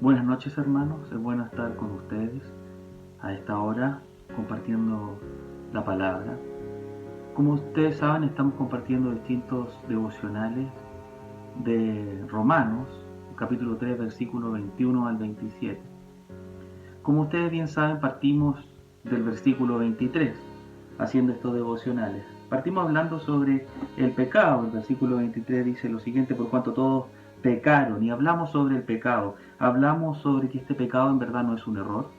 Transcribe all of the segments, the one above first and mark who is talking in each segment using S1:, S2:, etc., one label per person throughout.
S1: Buenas noches, hermanos, es bueno estar con ustedes a esta hora compartiendo la palabra. Como ustedes saben, estamos compartiendo distintos devocionales de Romanos, capítulo 3, versículo 21 al 27. Como ustedes bien saben, partimos del versículo 23 haciendo estos devocionales. Partimos hablando sobre el pecado. El versículo 23 dice lo siguiente: por cuanto todos pecaron. Y hablamos sobre el pecado. Hablamos sobre que este pecado en verdad no es un error,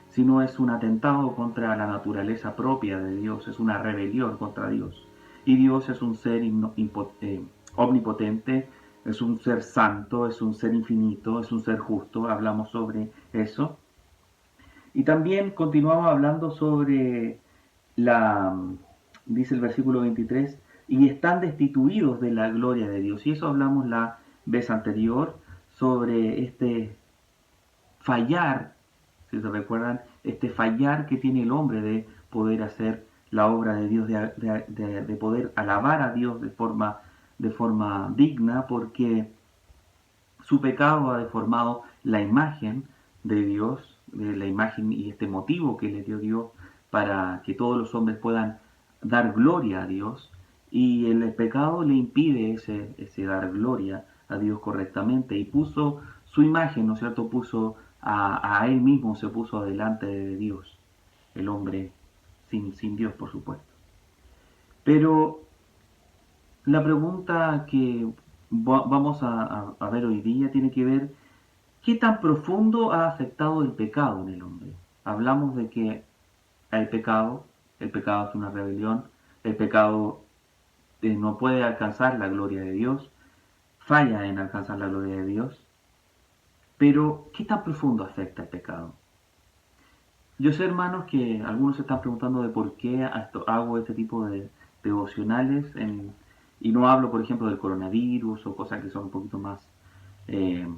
S1: sino es un atentado contra la naturaleza propia de Dios, es una rebelión contra Dios. Y Dios es un ser omnipotente, es un ser santo, es un ser infinito, es un ser justo. Hablamos sobre eso. Y también continuamos hablando sobre dice el versículo 23, y están destituidos de la gloria de Dios. Y eso hablamos la vez anterior sobre este fallar, si se recuerdan, este fallar que tiene el hombre de poder hacer la obra de Dios, de poder alabar a Dios de forma digna, porque su pecado ha deformado la imagen de Dios, la imagen y este motivo que le dio Dios para que todos los hombres puedan dar gloria a Dios, y el pecado le impide ese dar gloria a Dios correctamente, y puso su imagen, ¿no es cierto? Puso a él mismo, se puso delante de Dios, el hombre sin Dios, por supuesto. Pero la pregunta que vamos a ver hoy día tiene que ver qué tan profundo ha afectado el pecado en el hombre. Hablamos de que el pecado es una rebelión, el pecado no puede alcanzar la gloria de Dios, falla en alcanzar la gloria de Dios, pero ¿qué tan profundo afecta el pecado? Yo sé, hermanos, que algunos se están preguntando de por qué hago este tipo de devocionales y no hablo, por ejemplo, del coronavirus o cosas que son un poquito más, eh,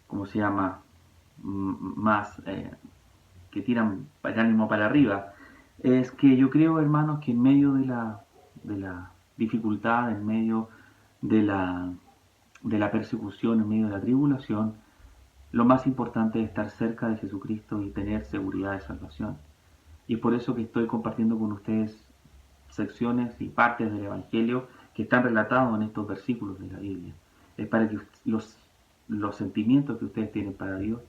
S1: ¿cómo se llama? Más que tiran el ánimo para arriba. Es que yo creo, hermanos, que en medio de la dificultad, en medio de la persecución, en medio de la tribulación, lo más importante es estar cerca de Jesucristo y tener seguridad de salvación. Y es por eso que estoy compartiendo con ustedes secciones y partes del Evangelio que están relatados en estos versículos de la Biblia. Es para que los sentimientos que ustedes tienen para Dios,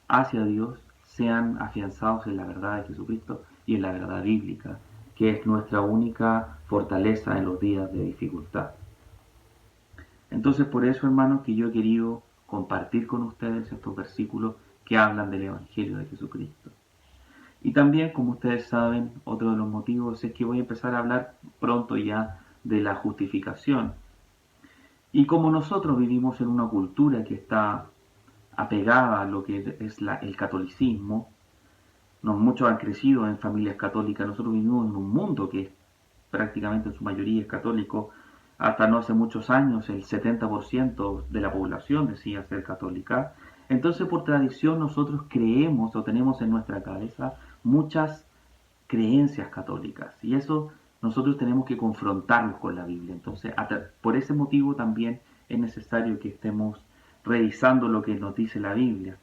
S1: hacia Dios, sean afianzados en la verdad de Jesucristo y en la verdad bíblica, que es nuestra única fortaleza en los días de dificultad. Entonces, por eso, hermanos, que yo he querido compartir con ustedes estos versículos que hablan del Evangelio de Jesucristo. Y también, como ustedes saben, otro de los motivos es que voy a empezar a hablar pronto ya de la justificación. Y como nosotros vivimos en una cultura que está apegada a lo que es el catolicismo, muchos han crecido en familias católicas, nosotros vivimos en un mundo que prácticamente en su mayoría es católico. Hasta no hace muchos años el 70% de la población decía ser católica. Entonces, por tradición, nosotros creemos o tenemos en nuestra cabeza muchas creencias católicas, y eso nosotros tenemos que confrontarlos con la Biblia. Entonces, por ese motivo también es necesario que estemos revisando lo que nos dice la Biblia.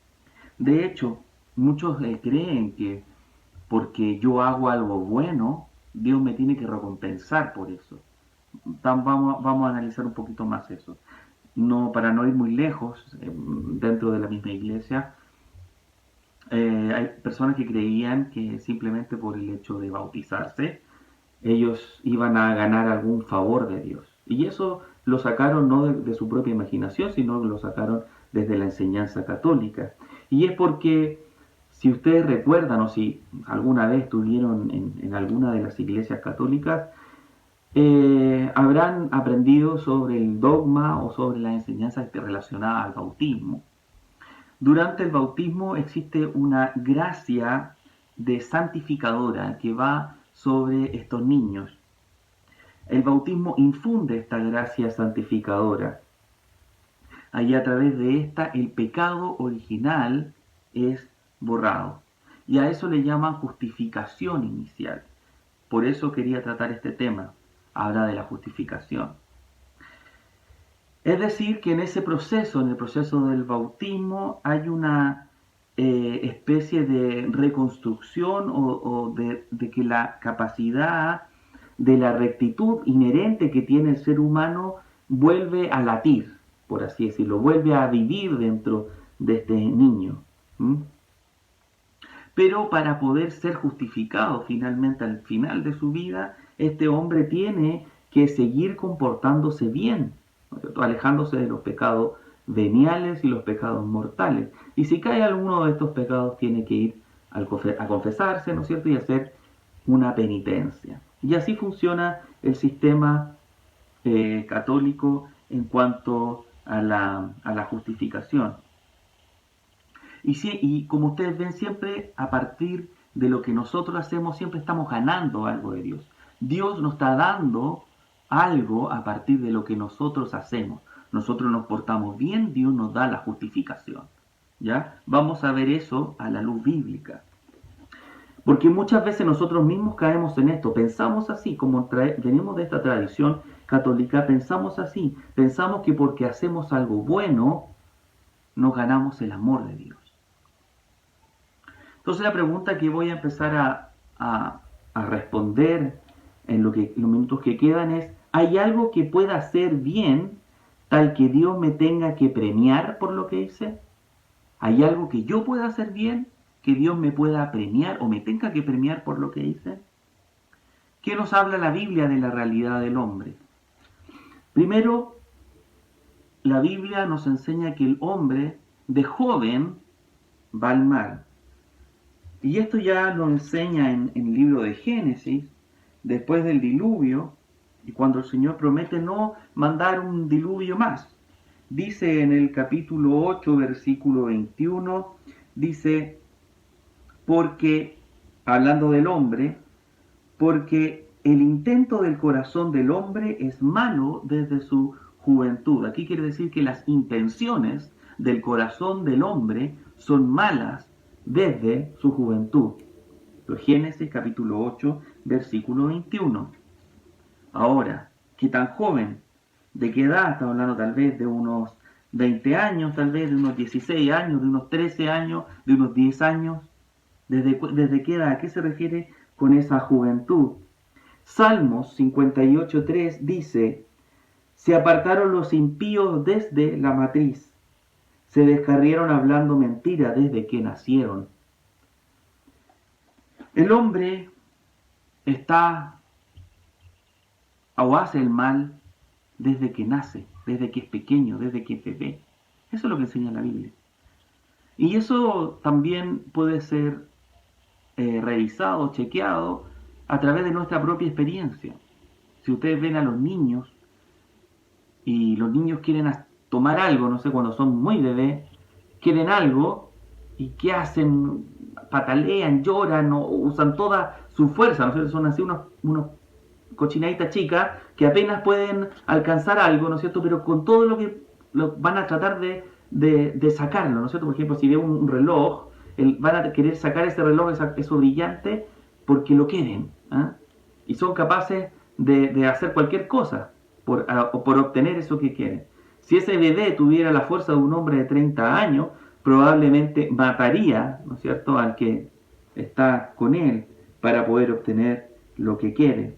S1: De hecho, muchos creen que porque yo hago algo bueno, Dios me tiene que recompensar por eso. Vamos a analizar un poquito más eso. No, para no ir muy lejos, dentro de la misma iglesia, hay personas que creían que simplemente por el hecho de bautizarse, ellos iban a ganar algún favor de Dios. Y eso lo sacaron no de su propia imaginación, sino que lo sacaron desde la enseñanza católica. Y es porque, si ustedes recuerdan o si alguna vez estuvieron en alguna de las iglesias católicas, habrán aprendido sobre el dogma o sobre la enseñanza relacionada al bautismo. Durante el bautismo existe una gracia de santificadora que va sobre estos niños. El bautismo infunde esta gracia santificadora. Allí, a través de esta, el pecado original es borrado. Y a eso le llaman justificación inicial. Por eso quería tratar este tema. Habla de la justificación. Es decir, que en ese proceso, en el proceso del bautismo, hay una especie de reconstrucción o de que la capacidad de la rectitud inherente que tiene el ser humano vuelve a latir, por así decirlo, vuelve a vivir dentro de este niño. ¿Mm? Pero para poder ser justificado finalmente al final de su vida, este hombre tiene que seguir comportándose bien, ¿no es cierto? Alejándose de los pecados veniales y los pecados mortales. Y si cae alguno de estos pecados, tiene que ir a confesarse, ¿no es cierto? Y hacer una penitencia. Y así funciona el sistema católico en cuanto a la justificación. Y como ustedes ven, siempre a partir de lo que nosotros hacemos, siempre estamos ganando algo de Dios. Dios nos está dando algo a partir de lo que nosotros hacemos. Nosotros nos portamos bien, Dios nos da la justificación. ¿Ya? Vamos a ver eso a la luz bíblica. Porque muchas veces nosotros mismos caemos en esto, pensamos así, como venimos de esta tradición católica, pensamos así, pensamos que porque hacemos algo bueno, nos ganamos el amor de Dios. Entonces la pregunta que voy a empezar a responder en los minutos que quedan es, ¿hay algo que pueda hacer bien tal que Dios me tenga que premiar por lo que hice? ¿Hay algo que yo pueda hacer bien que Dios me pueda premiar o me tenga que premiar por lo que hice? ¿Qué nos habla la Biblia de la realidad del hombre? Primero, la Biblia nos enseña que el hombre de joven va al mal. Y esto ya lo enseña en el libro de Génesis, después del diluvio, y cuando el Señor promete no mandar un diluvio más. Dice en el capítulo 8, versículo 21, dice, porque, hablando del hombre, porque el intento del corazón del hombre es malo desde su juventud. Aquí quiere decir que las intenciones del corazón del hombre son malas desde su juventud. Génesis capítulo 8, versículo 21. Ahora, ¿qué tan joven? ¿De qué edad? Estamos hablando tal vez de unos 20 años, tal vez de unos 16 años, de unos 13 años, de unos 10 años. ¿Desde qué edad? ¿A qué se refiere con esa juventud? Salmos 58.3 dice, se apartaron los impíos desde la matriz, se descarrieron hablando mentira desde que nacieron. El hombre está o hace el mal desde que nace, desde que es pequeño, desde que es bebé. Eso es lo que enseña la Biblia. Y eso también puede ser revisado, chequeado a través de nuestra propia experiencia. Si ustedes ven a los niños y los niños quieren tomar algo, no sé, cuando son muy bebés, quieren algo y ¿qué hacen? Patalean, lloran o usan toda su fuerza, ¿no sé? Son así unos cochinaditas chicas que apenas pueden alcanzar algo, ¿no es cierto? Pero con todo lo que van a tratar de sacarlo, ¿no es cierto? Por ejemplo, si ve un reloj, van a querer sacar ese reloj, eso brillante, porque lo quieren, ¿eh? Y son capaces de hacer cualquier cosa por obtener eso que quieren. Si ese bebé tuviera la fuerza de un hombre de 30 años, probablemente mataría, ¿no es cierto?, al que está con él para poder obtener lo que quiere.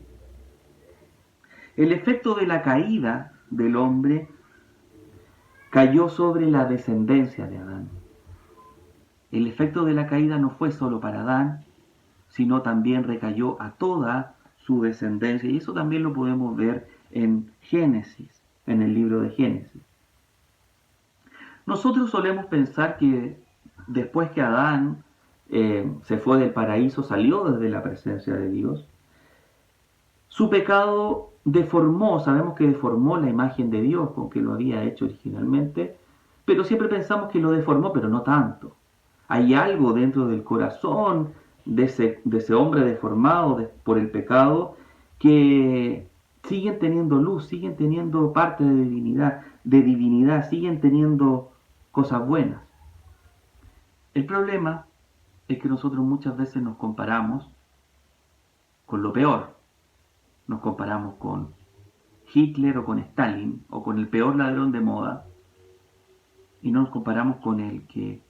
S1: El efecto de la caída del hombre cayó sobre la descendencia de Adán. El efecto de la caída no fue solo para Adán, sino también recayó a toda su descendencia. Y eso también lo podemos ver en Génesis, en el libro de Génesis. Nosotros solemos pensar que después que Adán se fue del paraíso, salió desde la presencia de Dios, su pecado deformó, sabemos que deformó la imagen de Dios con que lo había hecho originalmente, pero siempre pensamos que lo deformó, pero no tanto. Hay algo dentro del corazón de ese hombre deformado por el pecado que siguen teniendo luz, siguen teniendo parte de divinidad, siguen teniendo cosas buenas. El problema es que nosotros muchas veces nos comparamos con lo peor. Nos comparamos con Hitler o con Stalin o con el peor ladrón de moda y nos comparamos con el que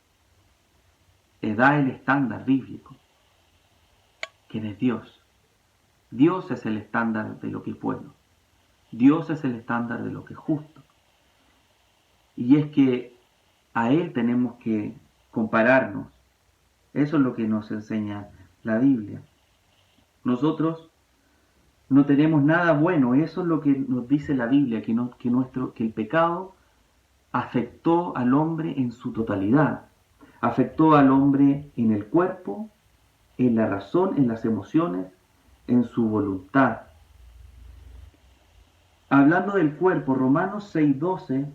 S1: da el estándar bíblico, quien es Dios. Dios es el estándar de lo que es bueno. Dios es el estándar de lo que es justo. Y es que a Él tenemos que compararnos. Eso es lo que nos enseña la Biblia. Nosotros no tenemos nada bueno. Eso es lo que nos dice la Biblia, que el pecado afectó al hombre en su totalidad. Afectó al hombre en el cuerpo, en la razón, en las emociones, en su voluntad. Hablando del cuerpo, Romanos 6:12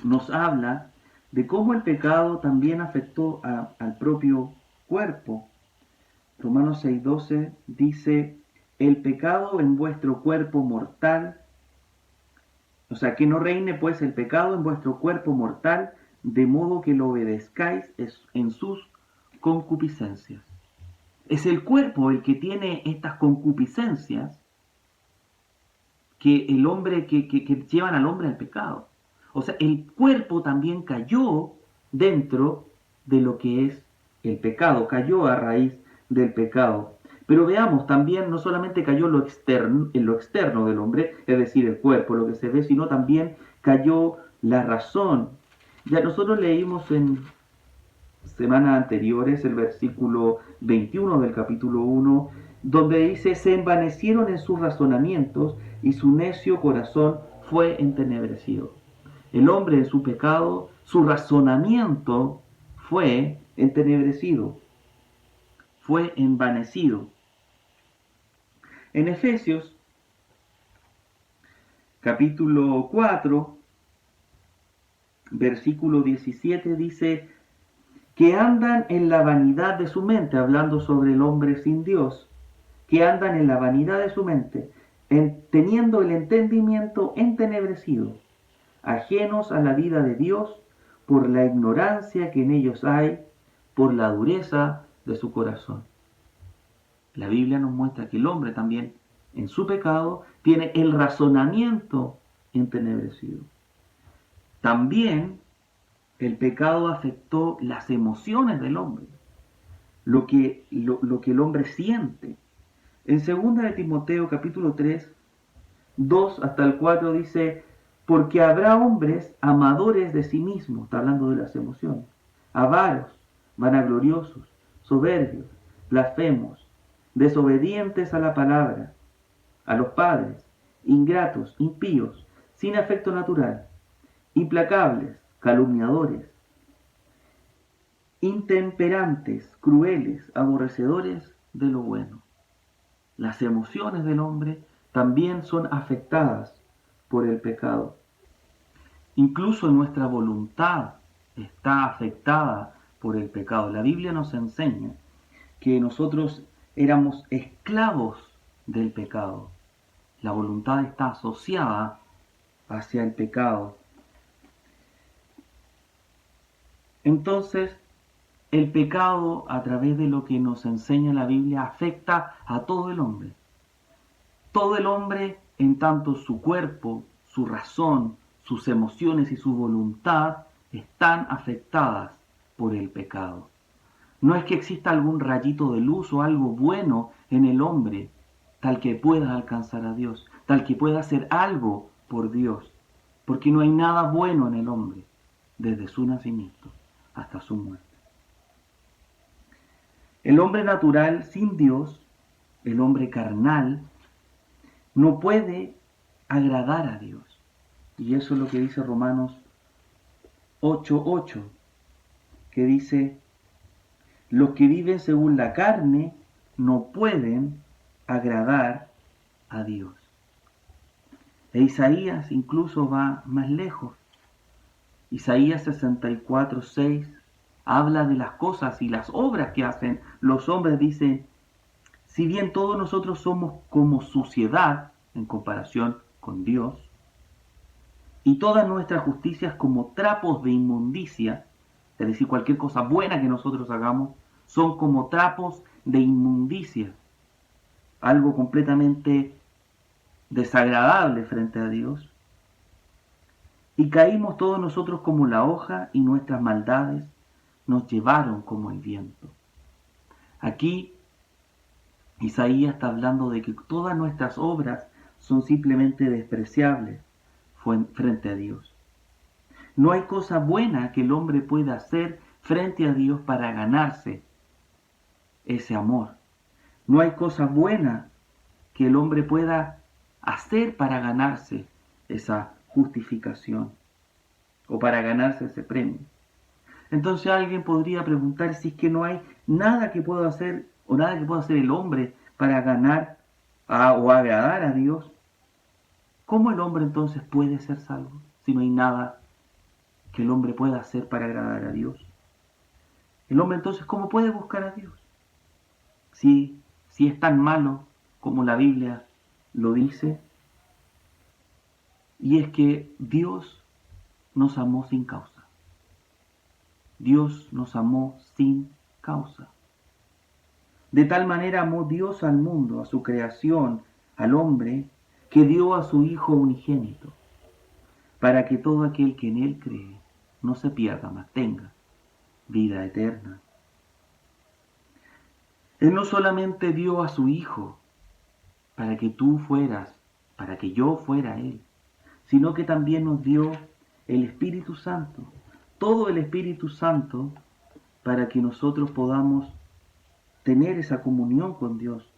S1: nos habla de cómo el pecado también afectó al propio cuerpo. Romanos 6:12 dice, el pecado en vuestro cuerpo mortal, o sea, que no reine pues el pecado en vuestro cuerpo mortal, de modo que lo obedezcáis en sus concupiscencias. Es el cuerpo el que tiene estas concupiscencias que el hombre que llevan al hombre al pecado. O sea, el cuerpo también cayó dentro de lo que es el pecado, cayó a raíz del pecado. Pero veamos, también no solamente cayó en lo externo del hombre, es decir, el cuerpo, lo que se ve, sino también cayó la razón. Ya nosotros leímos en semanas anteriores el versículo 21 del capítulo 1, donde dice, se envanecieron en sus razonamientos y su necio corazón fue entenebrecido. El hombre en su pecado, su razonamiento fue entenebrecido, fue envanecido. En Efesios, capítulo 4, versículo 17, dice que andan en la vanidad de su mente, hablando sobre el hombre sin Dios, que andan en la vanidad de su mente, teniendo el entendimiento entenebrecido, ajenos a la vida de Dios por la ignorancia que en ellos hay, por la dureza de su corazón. La Biblia nos muestra que el hombre también, en su pecado, tiene el razonamiento entenebrecido. También el pecado afectó las emociones del hombre, lo que el hombre siente. En 2 de Timoteo capítulo 3, 2 hasta el 4 dice, porque habrá hombres amadores de sí mismos, está hablando de las emociones, avaros, vanagloriosos, soberbios, blasfemos, desobedientes a la palabra, a los padres, ingratos, impíos, sin afecto natural, implacables, calumniadores, intemperantes, crueles, aborrecedores de lo bueno. Las emociones del hombre también son afectadas por el pecado. Incluso nuestra voluntad está afectada por el pecado. La Biblia nos enseña que nosotros éramos esclavos del pecado. La voluntad está asociada hacia el pecado. Entonces, el pecado, a través de lo que nos enseña la Biblia, afecta a todo el hombre. Todo el hombre, en tanto su cuerpo, su razón, sus emociones y su voluntad están afectadas por el pecado. No es que exista algún rayito de luz o algo bueno en el hombre, tal que pueda alcanzar a Dios, tal que pueda hacer algo por Dios, porque no hay nada bueno en el hombre, desde su nacimiento hasta su muerte. El hombre natural sin Dios, el hombre carnal, no puede agradar a Dios. Y eso es lo que dice Romanos 8:8, que dice, los que viven según la carne no pueden agradar a Dios. E Isaías incluso va más lejos. Isaías 64:6 habla de las cosas y las obras que hacen los hombres. Dice, si bien todos nosotros somos como suciedad en comparación con Dios, y todas nuestras justicias como trapos de inmundicia, es decir, cualquier cosa buena que nosotros hagamos, son como trapos de inmundicia, algo completamente desagradable frente a Dios, y caímos todos nosotros como la hoja y nuestras maldades nos llevaron como el viento. Aquí Isaías está hablando de que todas nuestras obras son simplemente despreciables frente a Dios. No hay cosa buena que el hombre pueda hacer frente a Dios para ganarse ese amor. No hay cosa buena que el hombre pueda hacer para ganarse esa justificación o para ganarse ese premio. Entonces alguien podría preguntar si es que no hay nada que pueda hacer o nada que pueda hacer el hombre para ganar o agradar a Dios. ¿Cómo el hombre entonces puede ser salvo si no hay nada que el hombre pueda hacer para agradar a Dios? El hombre entonces, ¿cómo puede buscar a Dios? Si es tan malo como la Biblia lo dice, y es que Dios nos amó sin causa. Dios nos amó sin causa. De tal manera amó Dios al mundo, a su creación, al hombre, que dio a su Hijo unigénito, para que todo aquel que en Él cree no se pierda, mas tenga vida eterna. Él no solamente dio a su Hijo para que tú fueras, para que yo fuera Él, sino que también nos dio el Espíritu Santo, todo el Espíritu Santo, para que nosotros podamos tener esa comunión con Dios.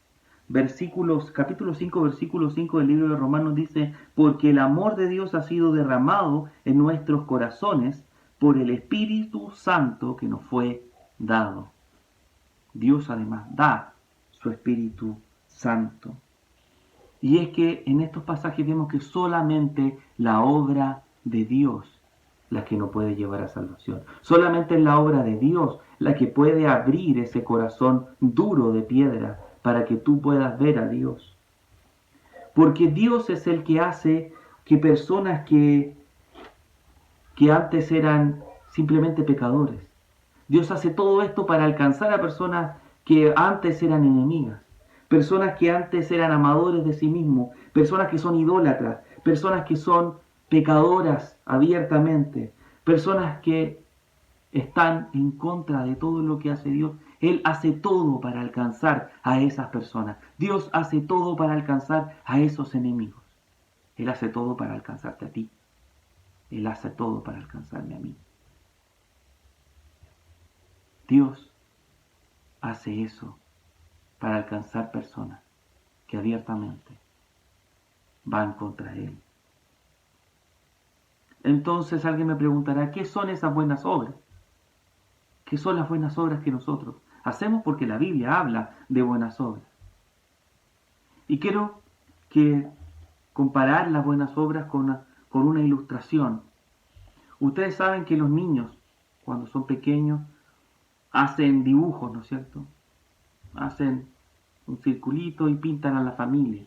S1: Capítulo 5, versículo 5 del libro de Romanos dice, porque el amor de Dios ha sido derramado en nuestros corazones por el Espíritu Santo que nos fue dado. Dios además da su Espíritu Santo. Y es que en estos pasajes vemos que solamente la obra de Dios la que nos puede llevar a salvación. Solamente es la obra de Dios la que puede abrir ese corazón duro de piedra para que tú puedas ver a Dios. Porque Dios es el que hace que personas que antes eran simplemente pecadores, Dios hace todo esto para alcanzar a personas que antes eran enemigas, personas que antes eran amadores de sí mismos, personas que son idólatras, personas que son pecadoras abiertamente, personas que están en contra de todo lo que hace Dios. Él hace todo para alcanzar a esas personas. Dios hace todo para alcanzar a esos enemigos. Él hace todo para alcanzarte a ti. Él hace todo para alcanzarme a mí. Dios hace eso para alcanzar personas que abiertamente van contra Él. Entonces alguien me preguntará, ¿qué son esas buenas obras? ¿Qué son las buenas obras que nosotros hacemos? Porque la Biblia habla de buenas obras. Y quiero comparar las buenas obras con una ilustración. Ustedes saben que los niños, cuando son pequeños, hacen dibujos, ¿no es cierto? Hacen un circulito y pintan a la familia.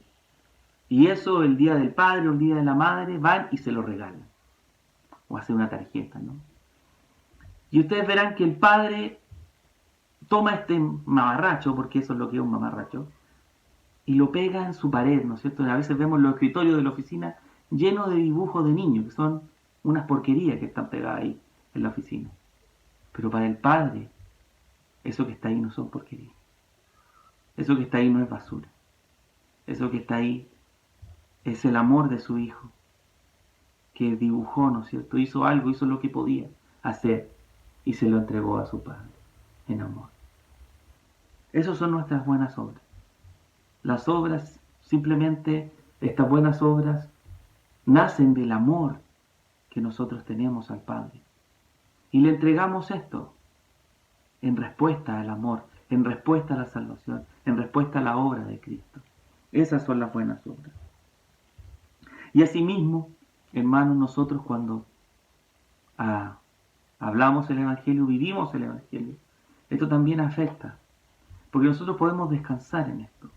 S1: Y eso el día del padre o el día de la madre van y se lo regalan. O hacen una tarjeta, ¿no? Y ustedes verán que el padre toma este mamarracho, porque eso es lo que es un mamarracho, y lo pega en su pared, ¿no es cierto? A veces vemos los escritorios de la oficina llenos de dibujos de niños, que son unas porquerías que están pegadas ahí en la oficina. Pero para el padre, eso que está ahí no son porquerías. Eso que está ahí no es basura. Eso que está ahí es el amor de su hijo, que dibujó, ¿no es cierto? Hizo algo, hizo lo que podía hacer y se lo entregó a su padre en amor. Esas son nuestras buenas obras. Las obras, simplemente, estas buenas obras, nacen del amor que nosotros tenemos al Padre. Y le entregamos esto en respuesta al amor, en respuesta a la salvación, en respuesta a la obra de Cristo. Esas son las buenas obras. Y asimismo, hermanos, nosotros cuando hablamos el Evangelio, vivimos el Evangelio, esto también afecta, porque nosotros podemos descansar en esto,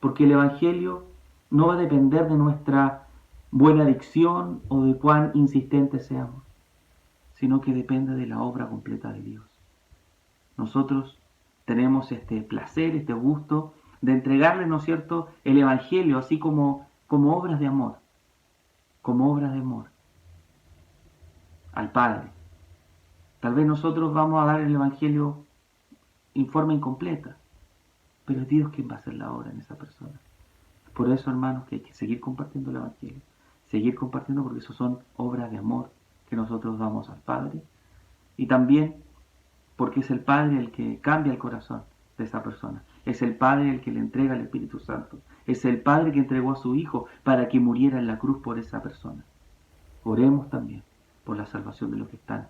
S1: porque el Evangelio no va a depender de nuestra buena dicción o de cuán insistentes seamos, sino que depende de la obra completa de Dios. Nosotros tenemos este placer, este gusto de entregarle, ¿no es cierto?, el Evangelio, así como como obras de amor, como obras de amor al Padre. Tal vez nosotros vamos a dar el Evangelio en forma incompleta, pero es Dios quien va a hacer la obra en esa persona. Por eso, hermanos, que hay que seguir compartiendo el Evangelio, seguir compartiendo, porque eso son obras de amor que nosotros damos al Padre, y también porque es el Padre el que cambia el corazón de esa persona, es el Padre el que le entrega el Espíritu Santo, es el Padre que entregó a su Hijo para que muriera en la cruz por esa persona. Oremos también por la salvación de los que están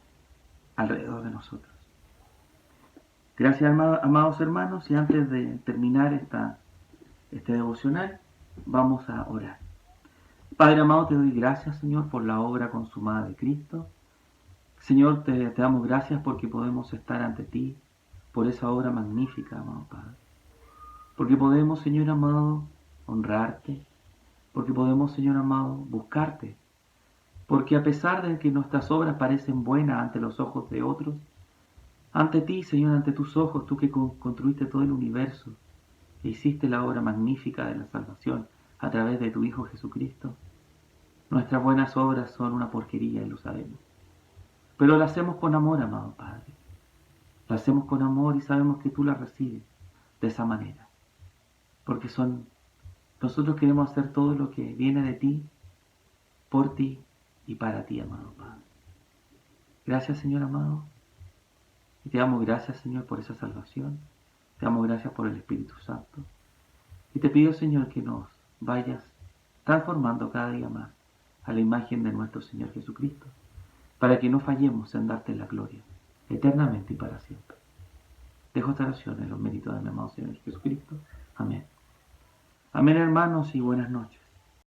S1: alrededor de nosotros. Gracias, amados hermanos, y antes de terminar este devocional, vamos a orar. Padre amado, te doy gracias, Señor, por la obra consumada de Cristo. Señor, te damos gracias porque podemos estar ante ti, por esa obra magnífica, amado Padre. Porque podemos, Señor amado, honrarte, porque podemos, Señor amado, buscarte. Porque a pesar de que nuestras obras parecen buenas ante los ojos de otros, ante ti, Señor, ante tus ojos, tú que construiste todo el universo, e hiciste la obra magnífica de la salvación a través de tu Hijo Jesucristo, nuestras buenas obras son una porquería y lo sabemos. Pero lo hacemos con amor, amado Padre. Lo hacemos con amor y sabemos que tú las recibes de esa manera. Porque nosotros queremos hacer todo lo que viene de ti, por ti y para ti, amado Padre. Gracias, Señor amado. Y te damos gracias, Señor, por esa salvación. Te damos gracias por el Espíritu Santo. Y te pido, Señor, que nos vayas transformando cada día más a la imagen de nuestro Señor Jesucristo, para que no fallemos en darte la gloria, eternamente y para siempre. Dejo esta oración en los méritos de mi amado Señor Jesucristo. Amén. Amén, hermanos, y buenas noches.